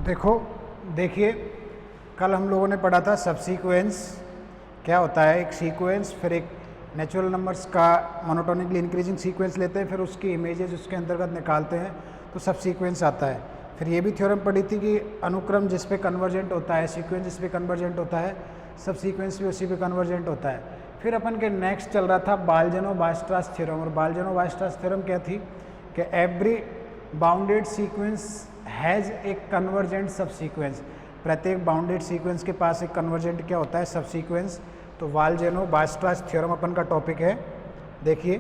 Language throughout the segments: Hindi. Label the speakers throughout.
Speaker 1: देखो देखिए, कल हम लोगों ने पढ़ा था सबसीक्वेंस क्या होता है। एक सीक्वेंस, फिर एक नेचुरल नंबर्स का मोनोटोनिकली इंक्रीजिंग सीक्वेंस लेते हैं, फिर उसकी इमेजेस उसके अंतर्गत निकालते हैं तो सबसीक्वेंस आता है। फिर ये भी थ्योरम पढ़ी थी कि अनुक्रम जिस पे कन्वर्जेंट होता है, सीक्वेंस जिस पे कन्वर्जेंट होता है, सबसीक्वेंस भी उसी पे कन्वर्जेंट होता है। फिर अपन के नेक्स्ट चल रहा था बाल्ज़नो-वायरस्ट्रास थ्योरम, और बाल्ज़नो-वायरस्ट्रास थ्योरम क्या थी कि every bounded sequence has a convergent subsequence. प्रत्येक बाउंडेड सीक्वेंस के पास एक कन्वर्जेंट क्या होता है, सबसीक्वेंस। तो बाल्ज़नो-वायरस्ट्रास थ्योरम अपन का टॉपिक है। देखिए,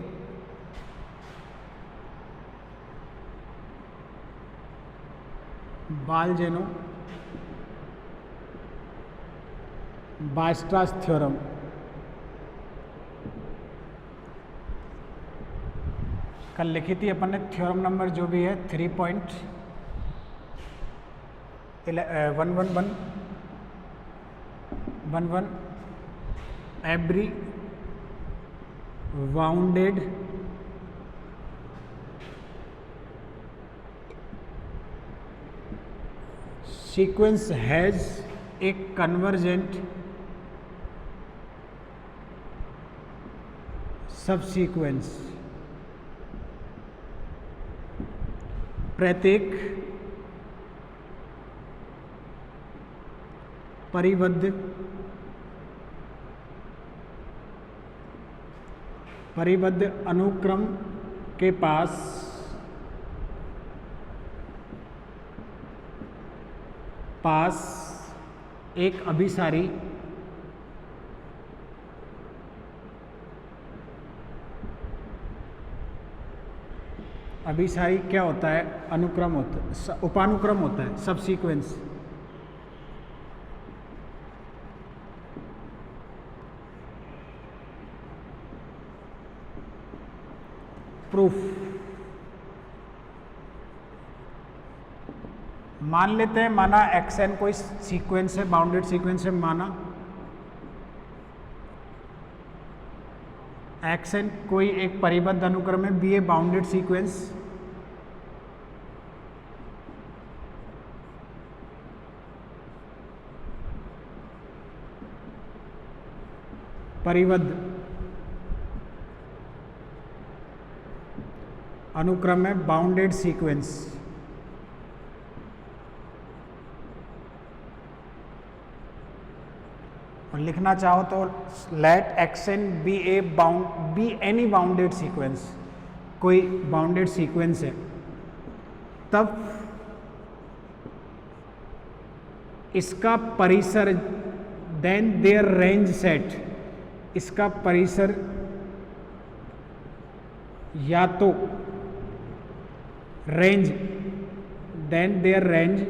Speaker 1: बाल्ज़नो-वायरस्ट्रास थ्योरम कल लिखी थी अपन ने। थ्योरम नंबर जो भी है 3.111 every bounded sequence has a convergent subsequence. प्रत्येक परिबद्ध अनुक्रम के पास एक अभिसारी क्या होता है, अनुक्रम होता है, उपानुक्रम होता है, सबसीक्वेंस। प्रूफ मान लेते हैं, माना xn कोई सीक्वेंस है, बाउंडेड सीक्वेंस है, माना xn कोई एक परिबद्ध अनुक्रम है, बी ए बाउंडेड सीक्वेंस। परिबद्ध अनुक्रम में बाउंडेड सीक्वेंस। और लिखना चाहो तो let xn be any bounded sequence. कोई बाउंडेड सीक्वेंस है, तब इसका परिसर देन देयर रेंज सेट, इसका परिसर या तो रेंज देन देयर रेंज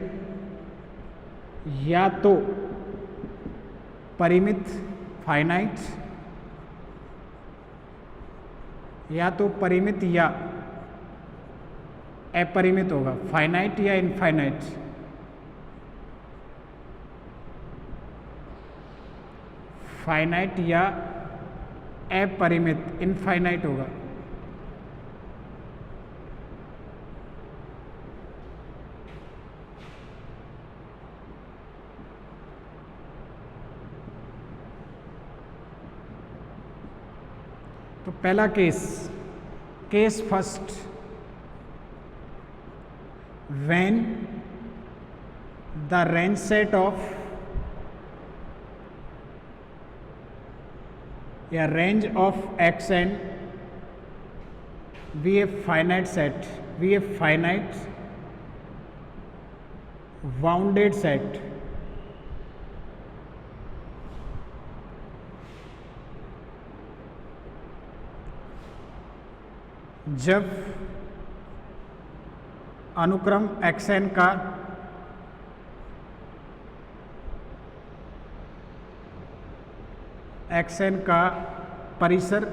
Speaker 1: या तो परिमित फाइनाइट, या तो परिमित या अपरिमित होगा, फाइनाइट या इनफाइनाइट। फाइनाइट या अपरिमित, इनफाइनाइट होगा। तो पहला case first, when the range set of या range of xn be a finite set, be a finite bounded set, जब अनुक्रम xn का परिसर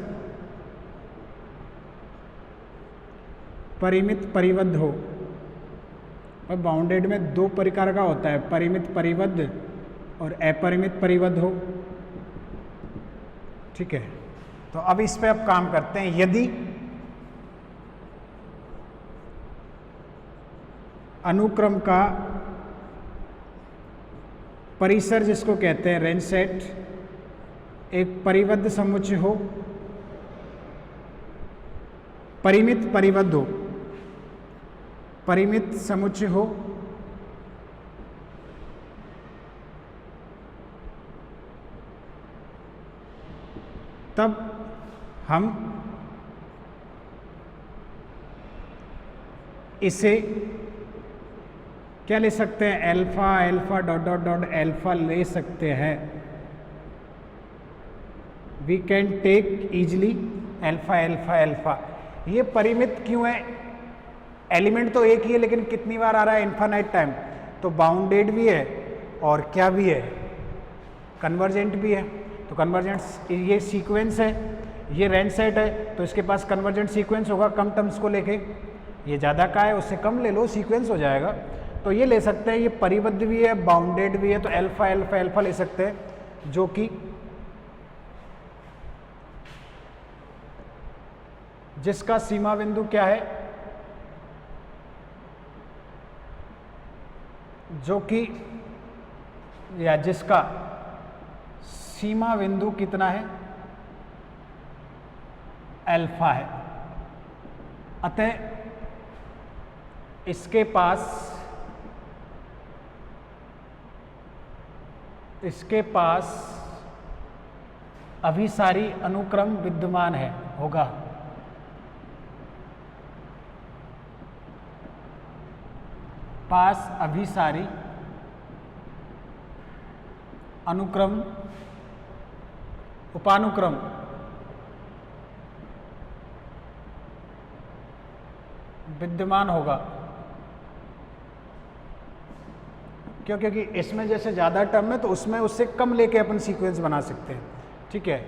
Speaker 1: परिमित परिबद्ध हो। और बाउंडेड में दो प्रकार का होता है, परिमित परिबद्ध और अपरिमित परिबद्ध हो। ठीक है, तो अब इस पे अब काम करते हैं। यदि अनुक्रम का परिसर जिसको कहते हैं रेंज सेट, एक परिबद्ध समुच्चय हो, परिमित परिबद्ध हो, परिमित समुच्चय हो, तब हम इसे क्या ले सकते हैं, alpha alpha dot dot dot alpha ले सकते हैं। We can take easily alpha alpha alpha. ये परिमित क्यों है? एलिमेंट तो एक ही है लेकिन कितनी बार आ रहा है, इन्फानाइट टाइम, तो बाउंडेड भी है और क्या भी है, कन्वर्जेंट भी है। तो कन्वर्जेंट ये सीक्वेंस है, ये रेंज सेट है, तो इसके पास कन्वर्जेंट सीक्वेंस होगा कम टर्म्स को लेके। ये ज़्यादा का है उससे कम ले लो, सीक्वेंस हो जाएगा। तो ये ले सकते हैं, ये परिबद्ध भी है बाउंडेड भी है, तो एल्फा एल्फा एल्फा ले सकते हैं, जो कि जिसका सीमा बिंदु क्या है, जो कि या जिसका सीमा बिंदु कितना है, अल्फा है। अतः इसके पास अभिसारी अनुक्रम विद्यमान है, होगा। पास अभिसारी अनुक्रम उपानुक्रम विद्यमान होगा। क्यों? क्योंकि इसमें जैसे ज़्यादा टर्म है तो उसमें उससे कम लेके अपन सीक्वेंस बना सकते हैं, ठीक है।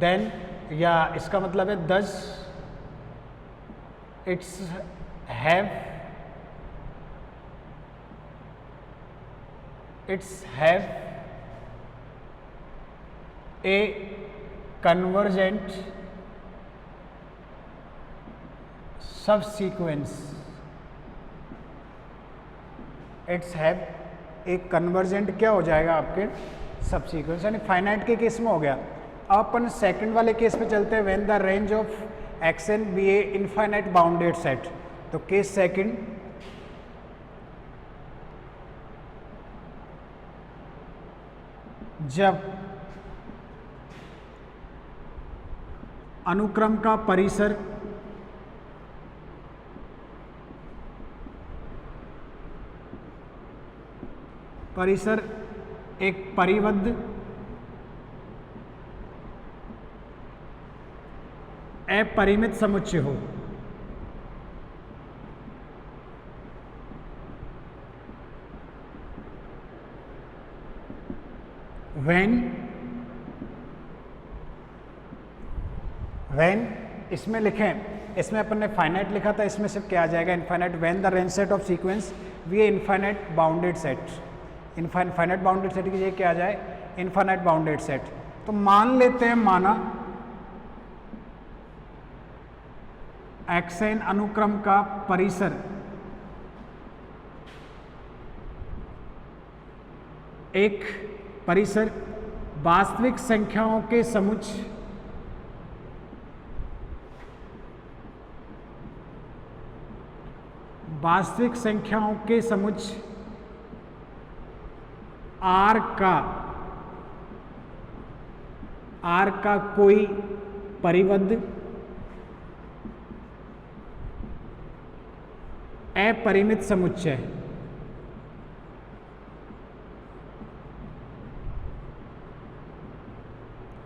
Speaker 1: देन या इसका मतलब है दस it's have a convergent subsequence. It's have एक कन्वर्जेंट क्या हो जाएगा आपके सबसीक्वेंस, यानी फाइनाइट के केस में हो गया। अब अपन सेकंड वाले केस पे चलते हैं, when the range of X N be a infinite bounded set. तो केस सेकंड, जब अनुक्रम का परिसर एक परिबद्ध अपरिमित समुच्चय हो, when इसमें लिखें, इसमें अपन ने फाइनाइट लिखा था, इसमें सिर्फ क्या आ जाएगा, infinite. When the range set of sequence V A infinite bounded set. Infinite bounded set की जगह क्या आ जाए, इनफाइनाइट बाउंडेड सेट। तो मान लेते हैं, माना एक्स एन अनुक्रम का परिसर एक परिसर वास्तविक संख्याओं के समुच्चय आर का कोई परिबद्ध अपरिमित समुच्चय,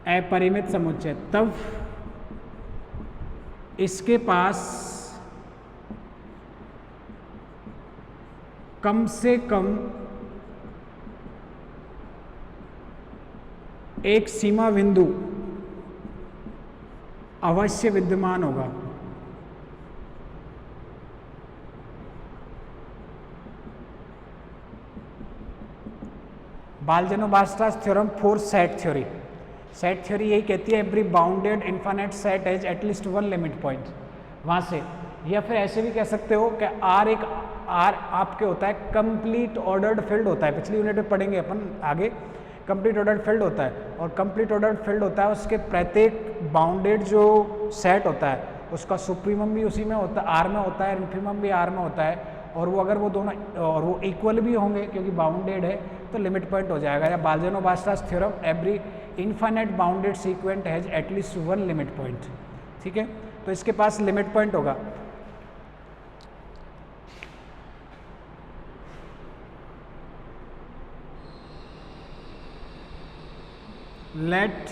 Speaker 1: अपरिमित समुच्चय, तब इसके पास कम से कम एक सीमा बिंदु अवश्य विद्यमान होगा। Bolzano Weierstrass theorem for set theory. Set theory यही कहती है every bounded infinite set has at least one limit point. वहाँ से, या फिर ऐसे भी कह सकते हो कि आर एक आर आपके होता है कंप्लीट ऑर्डर्ड फील्ड होता है, पिछली यूनिट में पढ़ेंगे अपन आगे। कंप्लीट ऑर्डर्ड फील्ड होता है, और कंप्लीट ऑर्डर्ड फील्ड होता है उसके प्रत्येक बाउंडेड जो सेट होता है उसका सुप्रीमम भी उसी में होता है, आर में होता है, इन्फीमम भी आर में होता है, और वो अगर वो दोनों और वो इक्वल भी होंगे क्योंकि बाउंडेड है तो लिमिट पॉइंट हो जाएगा। या Bolzano Weierstrass theorem, every infinite bounded sequent has at least one limit point. ठीक है, तो इसके पास लिमिट पॉइंट होगा। Let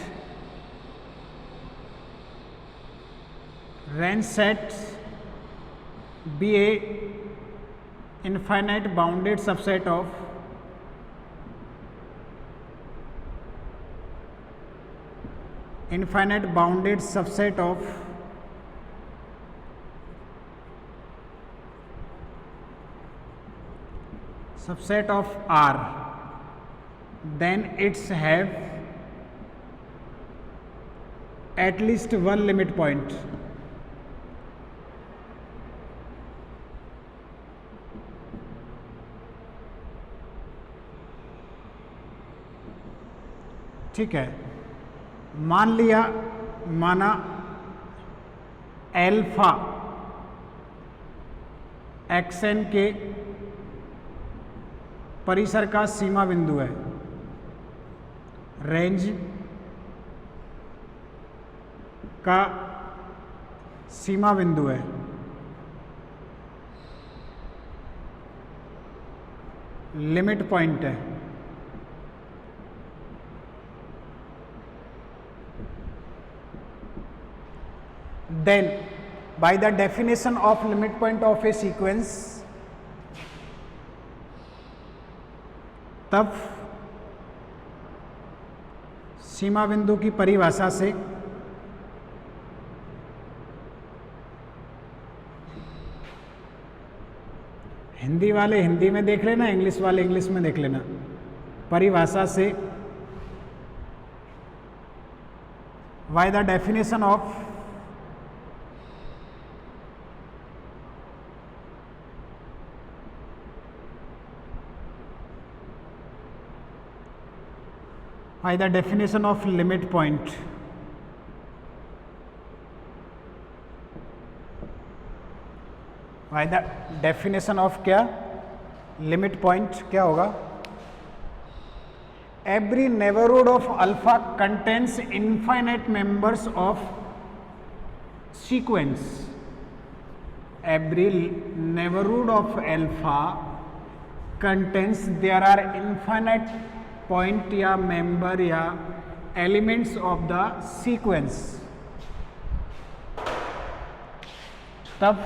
Speaker 1: range set be a infinite bounded subset of R, then it's have at least one limit point। ठीक है, माना एल्फा एक्सएन के परिसर का सीमा बिंदु है, रेंज का सीमा बिंदु है, लिमिट पॉइंट है। Then by the definition of limit point of a sequence, तब सीमा बिंदु की परिभाषा से हिंदी वाले हिंदी में देख लेना, इंग्लिश वाले इंग्लिश में देख लेना। परिभाषा से by the definition of limit point, by the definition of क्या लिमिट पॉइंट क्या होगा? Every neighbourhood of alpha contains infinite members of sequence. Every neighbourhood of alpha contains, there are infinite point या मेंबर या एलिमेंट्स ऑफ द सीक्वेंस। तब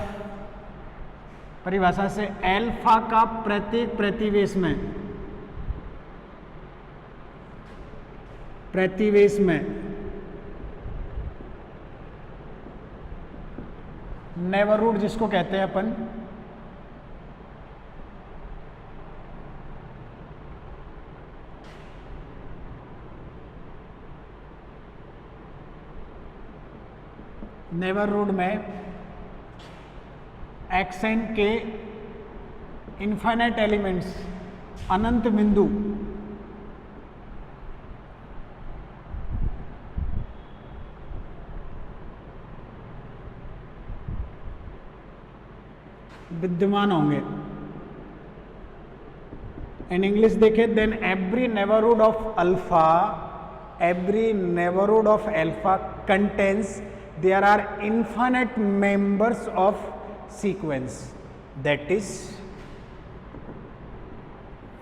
Speaker 1: परिभाषा से अल्फा का प्रत्येक प्रतिवेश में नेबरहुड जिसको कहते हैं अपन, नेबरहुड में एक्सएन के इनफाइनाइट एलिमेंट्स, अनंत बिंदु विद्यमान होंगे। इन इंग्लिश देखें, then every neighbourhood of alpha contains, there are infinite members of sequence, that is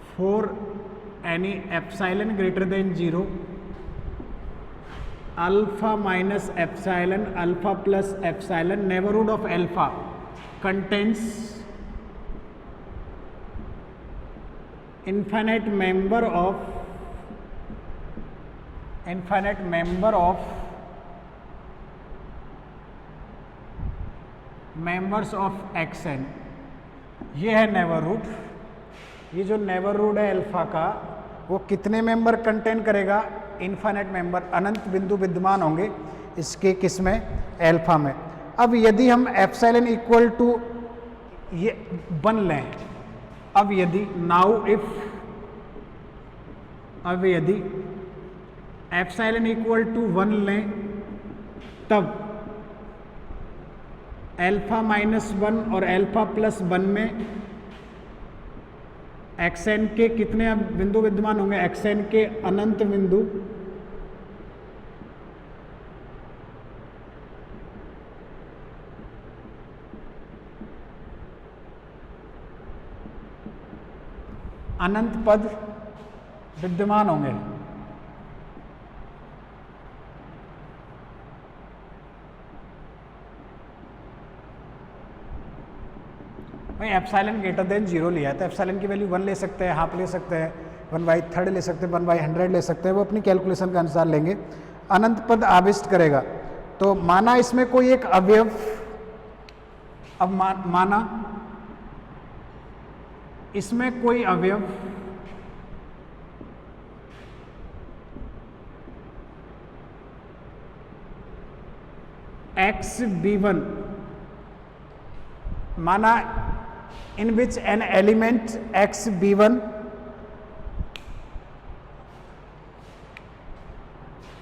Speaker 1: for any epsilon greater than 0, alpha minus epsilon, alpha plus epsilon, neighborhood of alpha contains infinite member of members of xn. ये है नेबरहुड। ये जो नेबरहुड है अल्फा का, वो कितने मेंबर कंटेन करेगा? इनफाइनाइट मेंबर, अनंत बिंदु विद्यमान होंगे इसके किस में? अल्फा में। अब यदि हम एप्सिलॉन इक्वल टू ये 1 लें। अब यदि एप्सिलॉन इक्वल टू 1 लें, तब अल्फा माइनस 1 और अल्फा प्लस 1 में xn के कितने बिंदु विद्यमान होंगे? xn के अनंत बिंदु। अनंत पद विद्यमान होंगे। भाई एप्सिलॉन ग्रेटर देन 0 लिया है तो एप्सिलॉन की वैल्यू 1 ले सकते हैं, हाफ ले सकते हैं, 1/3 ले सकते हैं, 1/100 ले सकते हैं, वो अपनी कैलकुलेशन के अनुसार लेंगे। अनंत पद आविष्ट करेगा। तो माना इसमें कोई एक अवयव, अब माना इसमें कोई अवयव xb1, माना in which an element xb1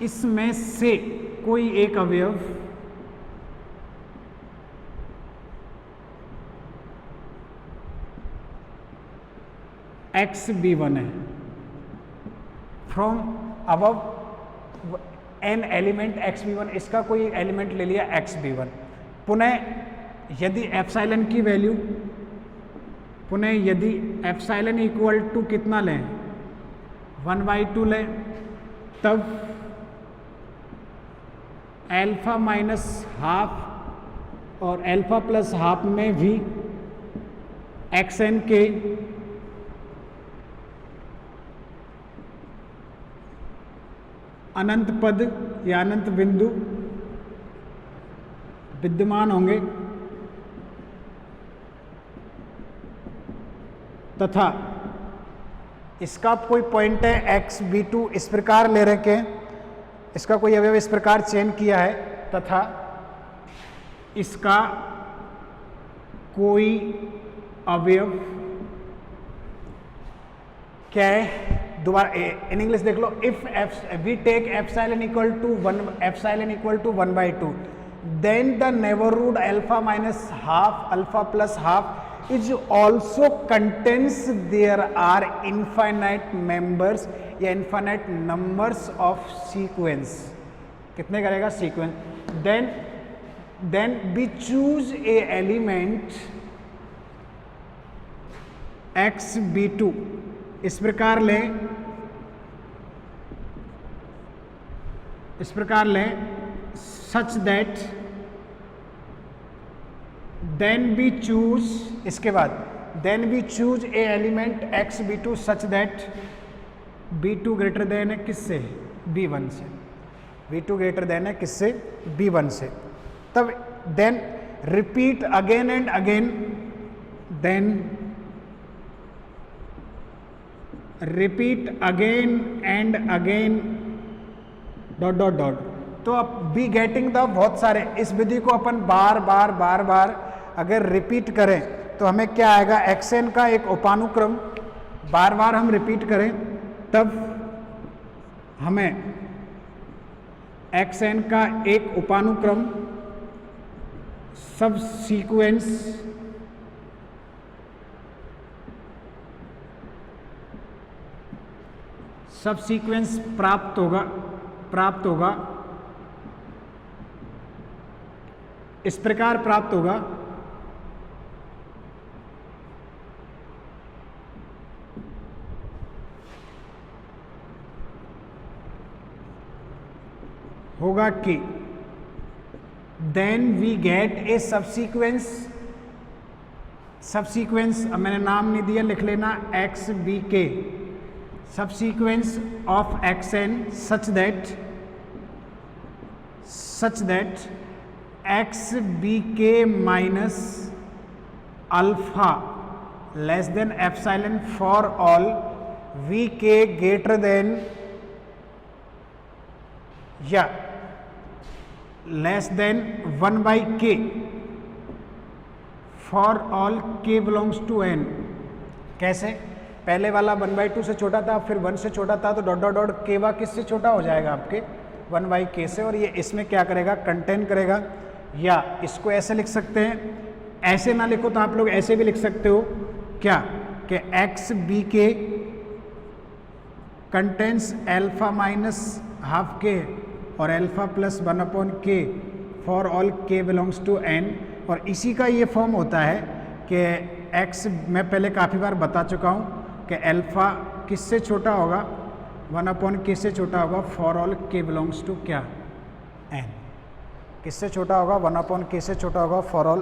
Speaker 1: इसमें से कोई एक अवयव xb1 है। From above an element xb1, इसका कोई एलिमेंट ले लिया xb1। पुनः यदि एप्सिलॉन की वैल्यू, यदि एप्सिलॉन इक्वल टू कितना लें? 1/2 लें, तब अल्फा माइनस हाफ और अल्फा प्लस हाफ में भी xn के अनंत पद या अनंत बिंदु विद्यमान होंगे, तथा इसका कोई पॉइंट है xb2 इस प्रकार ले रखे, इसका कोई अवयव इस प्रकार चयन किया है, तथा इसका कोई अवयव क्या है? दोबारा इन इंग्लिश देख लो। If we take epsilon equal to 1/2, then the neighbourhood alpha minus half alpha plus half is also contains there are infinite members या इनफाइनाइट नंबर्स ऑफ सीक्वेंस। कितने करेगा? Sequence. Then we choose a element xb2 इस प्रकार लें such that, then we choose, इसके बाद then we choose a element xb2 such that b2 greater than है किससे? b1 से। b2 ग्रेटर देन है किससे? b1 से। तब then repeat again and again, repeat again and again ... तो अब बी गेटिंग द बहुत सारे, इस विधि को अपन बार बार अगर रिपीट करें तो हमें क्या आएगा? xn का एक उपानुक्रम बार बार हम रिपीट करें तब हमें xn का एक उपानुक्रम सब सीक्वेंस प्राप्त होगा इस प्रकार प्राप्त होगा कि then we get a subsequence, अब मैंने नाम नहीं दिया, लिख लेना xbk, subsequence of xn such that xbk minus alpha less than epsilon for all vk greater than या less than 1/k for all k belongs to n। कैसे? पहले वाला 1/2 से छोटा था, फिर 1 से छोटा था, तो डॉट डॉट डॉट k वा किससे छोटा हो जाएगा आपके 1/k से, और ये इसमें क्या करेगा, कंटेन करेगा। या इसको ऐसे लिख सकते हैं, ऐसे ना लिखो तो आप लोग ऐसे भी लिख सकते हो क्या, कि एक्स बी के कंटेंस एल्फा माइनस हाफ के और alpha plus 1/k for all k belongs to n। और इसी का ये फॉर्म होता है कि x, मैं पहले काफ़ी बार बता चुका हूँ कि एल्फा किससे छोटा होगा, 1/k से छोटा होगा for all k belongs to क्या, n। किससे छोटा होगा, 1/k से छोटा होगा for all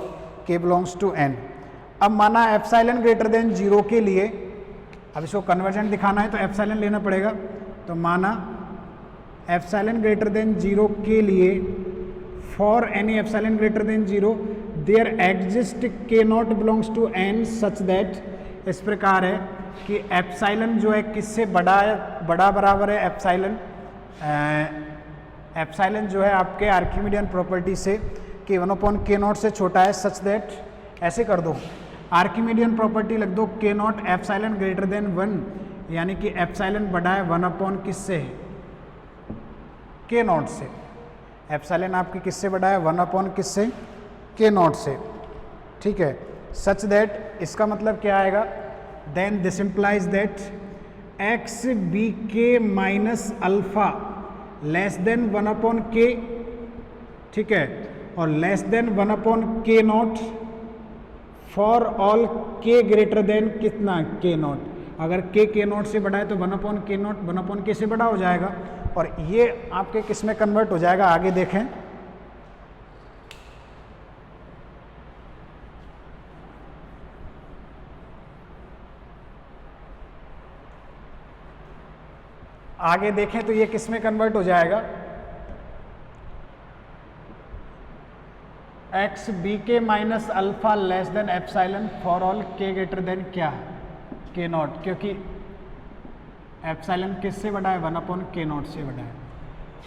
Speaker 1: k belongs to n। अब माना एप्सिलॉन ग्रेटर देन 0 के लिए, अब इसको कन्वर्जेंट दिखाना है तो एप्सिलॉन लेना पड़ेगा। तो माना एप्सिलॉन ग्रेटर देन 0 के लिए, for any epsilon greater than 0 there exist k not belongs to n such that, इस प्रकार है कि एप्सिलॉन जो है किससे बड़ा है, बड़ा बराबर है एप्सिलॉन, एप्सिलॉन जो है आपके आर्किमिडियन प्रॉपर्टी से कि 1/k नॉट से छोटा है, सच दैट, ऐसे कर दो, आर्किमिडियन प्रॉपर्टी लिख दो k not epsilon greater then 1, यानी कि एप्सिलॉन बड़ा है 1/ किससे, k नॉट से। एप्सिलॉन आपकी किससे बड़ा है, 1/ किससे, k नॉट से, ठीक है। सच दैट, इसका मतलब क्या आएगा, then this implies that X B K minus alpha less than 1/k, ठीक है, और less than 1/k naught for all k greater than कितना, k नॉट। अगर k नॉट से बड़ा है तो 1/k नॉट 1/k से बड़ा हो जाएगा, और ये आपके किस में कन्वर्ट हो जाएगा, आगे देखें। आगे देखें तो ये किस में कन्वर्ट हो जाएगा, x B K minus alpha less than epsilon for all k greater then क्या, k नॉट, क्योंकि एप्सिलॉन किससे बड़ा है, 1/k नॉट से बड़ा है।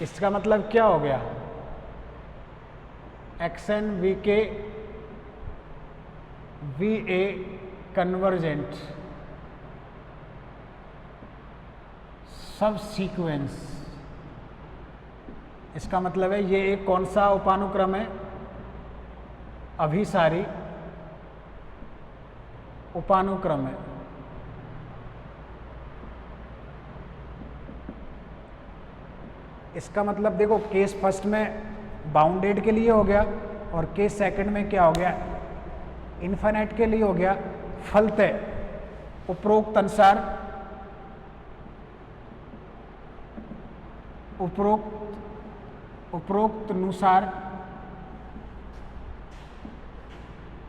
Speaker 1: इसका मतलब क्या हो गया, एक्स एन वी के वी ए कन्वर्जेंट सब सीक्वेंस। इसका मतलब है ये एक कौन सा उपानुक्रम है, अभिसारी उपानुक्रम है। इसका मतलब देखो, केस फर्स्ट में बाउंडेड के लिए हो गया और केस सेकंड में क्या हो गया, इन्फिनिट के लिए हो गया। फलतः उपरोक्त अनुसार उपरोक्त अनुसार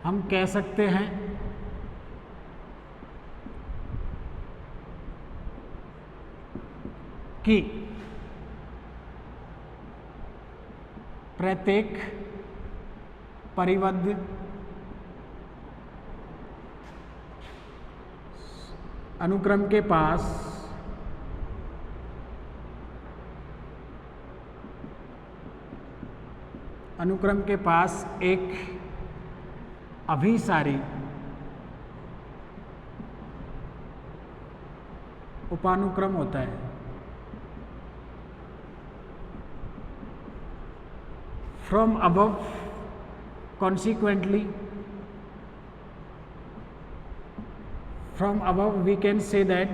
Speaker 1: हम कह सकते हैं कि प्रत्येक परिबद्ध अनुक्रम के पास एक अभिसारी उपानुक्रम होता है। From above, consequently, from above we can say that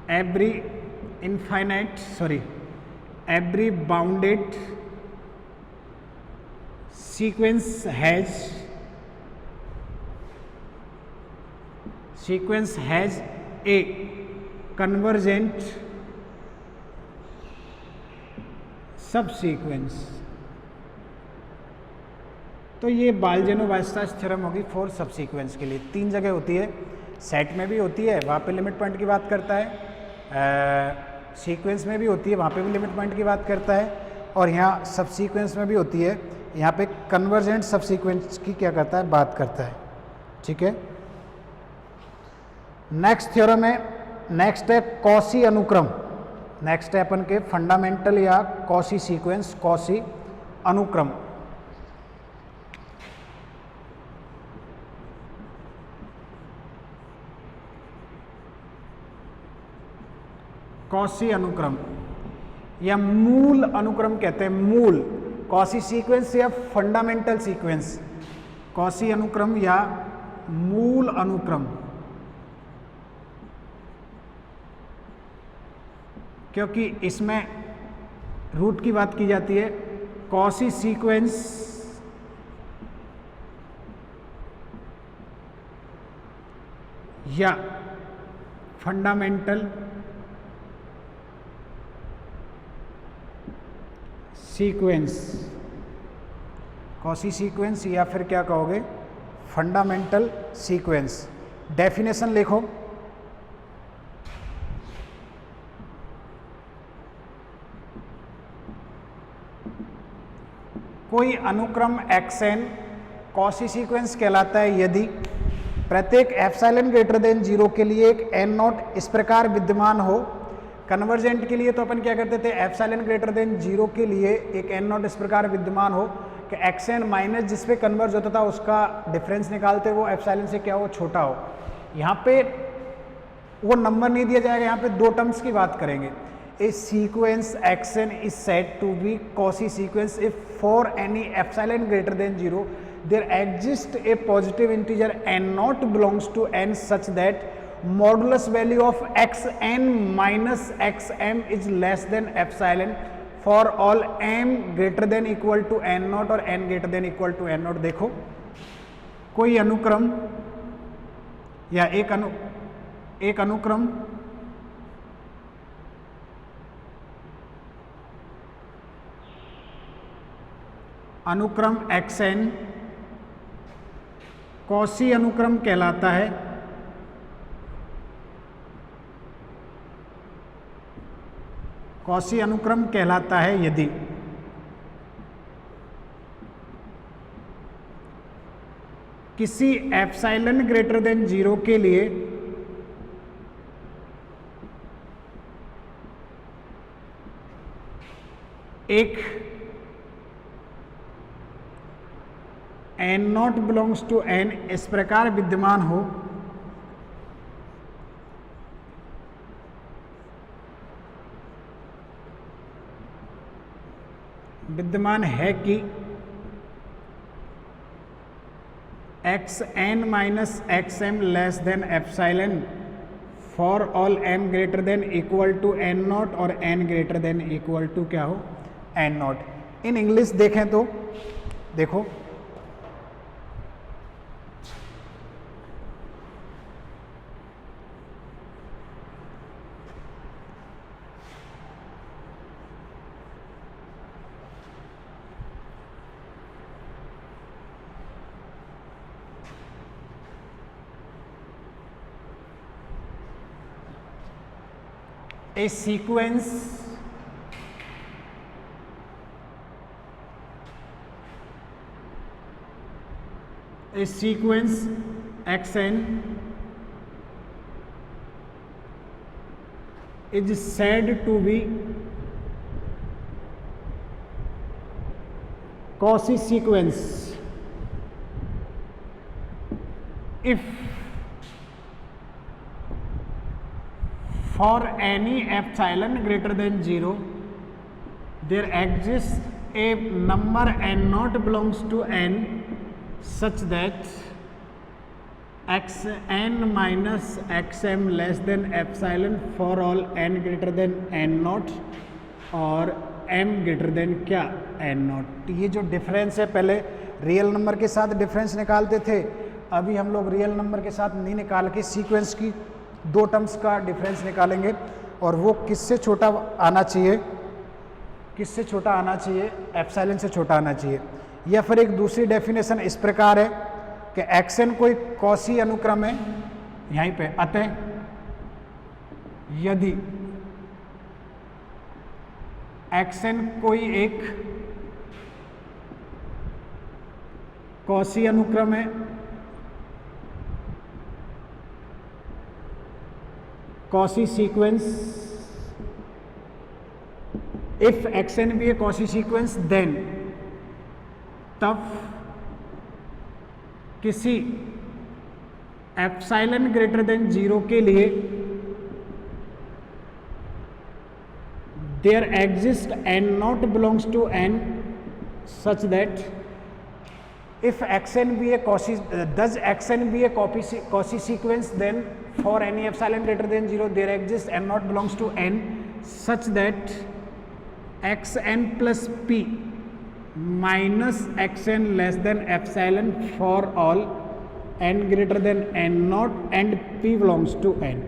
Speaker 1: every bounded sequence has a convergent subsequence। तो ये बाल्जेनो-वायस्टाच थ्योरम होगी फॉर सबसीक्वेंस के लिए। 3 जगह होती है, सेट में भी होती है, वहाँ पे लिमिट पॉइंट की बात करता है, सीक्वेंस में भी होती है, वहाँ पे भी लिमिट पॉइंट की बात करता है, और यहाँ सबसीक्वेंस में भी होती है, यहाँ पे कन्वर्जेंट सबसीक्वेंस की क्या करता है, बात करता है। ठीक है, नेक्स्ट थ्योरम है नेक्स्ट है कॉसी अनुक्रम। नेक्स्ट है अपन के फंडामेंटल या कॉसी सीक्वेंस, कॉसी अनुक्रम। कॉसी अनुक्रम या मूल अनुक्रम कहते हैं, मूल। कॉसी सीक्वेंस या फंडामेंटल सीक्वेंस, कॉसी अनुक्रम या मूल अनुक्रम। क्योंकि इसमें रूट की बात की जाती है। कॉसी सीक्वेंस या फंडामेंटल सीक्वेंस, कॉसी सीक्वेंस या फिर क्या कहोगे, फंडामेंटल सीक्वेंस। डेफिनेशन लिखो। कोई अनुक्रम xn कॉसी सीक्वेंस कहलाता है यदि प्रत्येक एप्सिलॉन ग्रेटर देन 0 के लिए एक n नॉट इस प्रकार विद्यमान हो। कन्वर्जेंट के लिए तो अपन क्या करते थे, एप्सिलॉन ग्रेटर देन 0 के लिए एक n नॉट इस प्रकार विद्यमान हो कि xn माइनस जिस पे कन्वर्ज होता था उसका डिफरेंस निकालते वो एप्सिलॉन से क्या हो, छोटा हो। यहाँ पे वो नंबर नहीं दिया जाएगा, यहाँ पे दो टर्म्स की बात करेंगे। A sequence xn is said to be Cauchy sequence if for any epsilon greater than 0 there exist a positive integer n not belongs to n such that modulus value of xn minus xm is less than epsilon for all m greater than equal to n not और n greater than equal to n naught. देखो कोई अनुक्रम या एक अनुक्रम अनुक्रम xn कॉसी अनुक्रम कहलाता है कॉसी अनुक्रम कहलाता है यदि किसी एप्सिलॉन ग्रेटर देन 0 के लिए एक n not belongs to n इस प्रकार विद्यमान हो विद्यमान है कि xn minus xm less than epsilon for all m greater than equal to n not और n greater than equal to क्या हो, n नॉट। इन इंग्लिश देखें तो देखो a sequence xn is said to be Cauchy sequence if for any epsilon greater than 0 there exists a number n not belongs to n such that xn minus xm less than epsilon for all n greater than n naught और m ग्रेटर देन क्या, n नॉट। ये जो डिफरेंस है, पहले रियल नंबर के साथ डिफरेंस निकालते थे, अभी हम लोग रियल नंबर के साथ नहीं निकाल के सीक्वेंस की दो टर्म्स का डिफरेंस निकालेंगे और वो किससे छोटा आना चाहिए, किससे छोटा आना चाहिए, एप्सिलॉन से छोटा आना चाहिए। या फिर एक दूसरी डेफिनेशन इस प्रकार है कि xn कोई कॉसी अनुक्रम है यहीं पे, अतः यदि xn कोई एक कॉसी अनुक्रम है Cauchy sequence, if X N be a Cauchy sequence then, तब किसी एप्सिलॉन ग्रेटर देन 0 के लिए there exist N not belongs to N such that if xn be a Cauchy, does xn be a Cauchy sequence, then for any epsilon greater than 0 there exists n naught belongs to n such that xn plus p minus xn less than epsilon for all n greater than n naught and p belongs to n.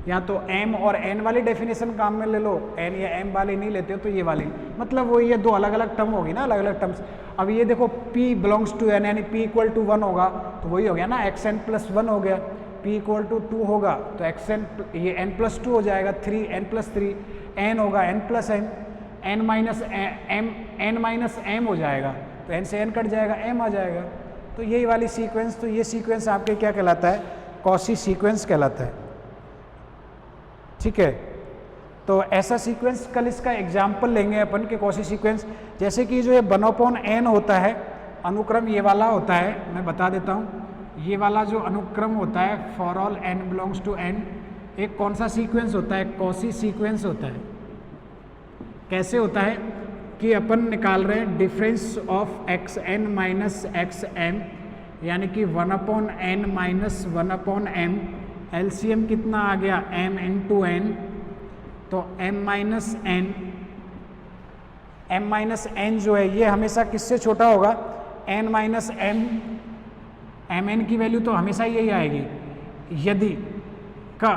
Speaker 1: या तो m और n वाली डेफिनेशन काम में ले लो, n या m वाली नहीं लेते हो तो ये वाली, मतलब वो ये दो अलग अलग टर्म होगी ना, अलग अलग टर्म्स. अब ये देखो p बिलोंग्स टू n यानी p इक्वल टू 1 होगा तो वही हो गया ना, xn प्लस 1 हो गया, p इक्वल टू 2 होगा तो xn ये n प्लस 2 हो जाएगा, 3 n प्लस 3 n होगा, n plus m n minus m हो जाएगा तो n से n कट जाएगा, m आ जाएगा. तो यही वाली सीक्वेंस, तो ये सीक्वेंस आपके क्या कहलाता है, कॉसी सीक्वेंस कहलाता है. ठीक है, तो ऐसा सीक्वेंस कल इसका एग्जाम्पल लेंगे अपन के कॉसी सीक्वेंस. जैसे कि जो ये 1/n होता है अनुक्रम, ये वाला होता है, मैं बता देता हूँ, ये वाला जो अनुक्रम होता है for all n belongs to n, एक कौन सा सीक्वेंस होता है, कॉसी सीक्वेंस होता है. कैसे होता है कि अपन निकाल रहे हैं difference of xn minus xm, यानी कि 1/n माइनस 1/m, एलसीएम कितना आ गया m इंटू n, तो m माइनस n जो है ये हमेशा किससे छोटा होगा, n माइनस m, mn की वैल्यू तो हमेशा यही आएगी यदि का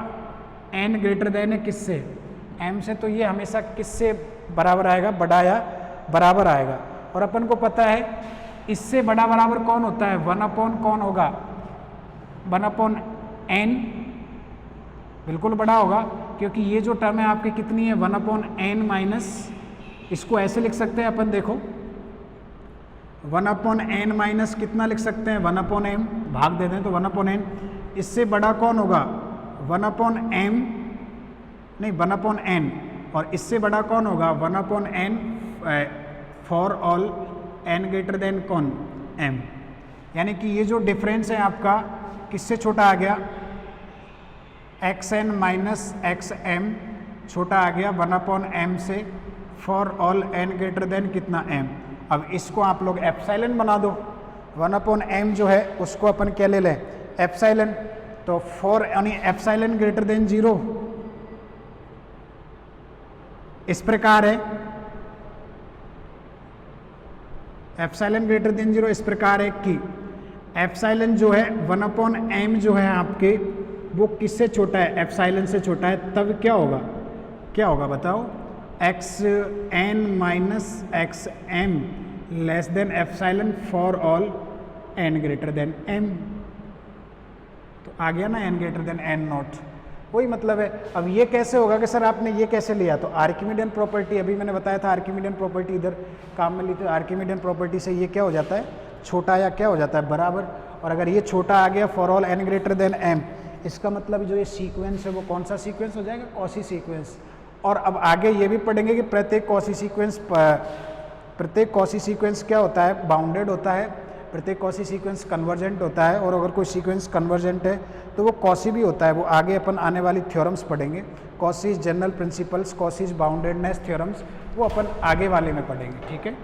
Speaker 1: n ग्रेटर देन है किससे, m से, तो ये हमेशा किससे बराबर आएगा, बड़ा या बराबर आएगा. और अपन को पता है इससे बड़ा बराबर कौन होता है, 1/, कौन होगा 1/n, बिल्कुल बड़ा होगा, क्योंकि ये जो टर्म है आपकी कितनी है 1/n माइनस, इसको ऐसे लिख सकते हैं अपन, देखो 1/n माइनस कितना लिख सकते हैं 1/m, भाग दे दें तो 1/n, इससे बड़ा कौन होगा 1/m, नहीं 1/n, और इससे बड़ा कौन होगा 1/n for all n greater then कौन m. यानी कि ये जो डिफरेंस है आपका किससे छोटा आ गया, xn माइनस xm छोटा आ गया 1/m से for all n greater than कितना m. अब इसको आप लोग एप्सिलॉन बना दो, 1/m जो है उसको अपन क्या ले लें एप्सिलॉन, तो फॉर यानी एप्सिलॉन ग्रेटर देन 0 इस प्रकार है, एप्सिलॉन ग्रेटर देन 0 इस प्रकार है कि एप्सिलॉन जो है 1/m जो है आपके वो किससे छोटा है, एप्सिलॉन से छोटा है, तब क्या होगा, क्या होगा बताओ, xn minus xm less than epsilon for all n greater then m. तो आ गया ना n greater then n not, वही मतलब है. अब ये कैसे होगा कि सर आपने ये कैसे लिया, तो आर्किमिडियन प्रॉपर्टी, अभी मैंने बताया था आर्किमिडियन प्रॉपर्टी इधर काम में ली, तो आर्किमिडियन प्रॉपर्टी से ये क्या हो जाता है, छोटा या क्या हो जाता है बराबर. और अगर ये छोटा आ गया for all n greater then m, इसका मतलब जो ये सीक्वेंस है वो कौन सा सीक्वेंस हो जाएगा, कॉसी सीक्वेंस. और अब आगे ये भी पढ़ेंगे कि प्रत्येक कॉसी सीक्वेंस क्या होता है, बाउंडेड होता है, प्रत्येक कॉसी सीक्वेंस कन्वर्जेंट होता है, और अगर कोई सीक्वेंस कन्वर्जेंट है तो वो कॉसी भी होता है. वो आगे अपन आने वाली थ्योरम्स पढ़ेंगे, Cauchy's general principles, Cauchy's boundedness theorems, वो अपन आगे वाले में पढ़ेंगे. ठीक है.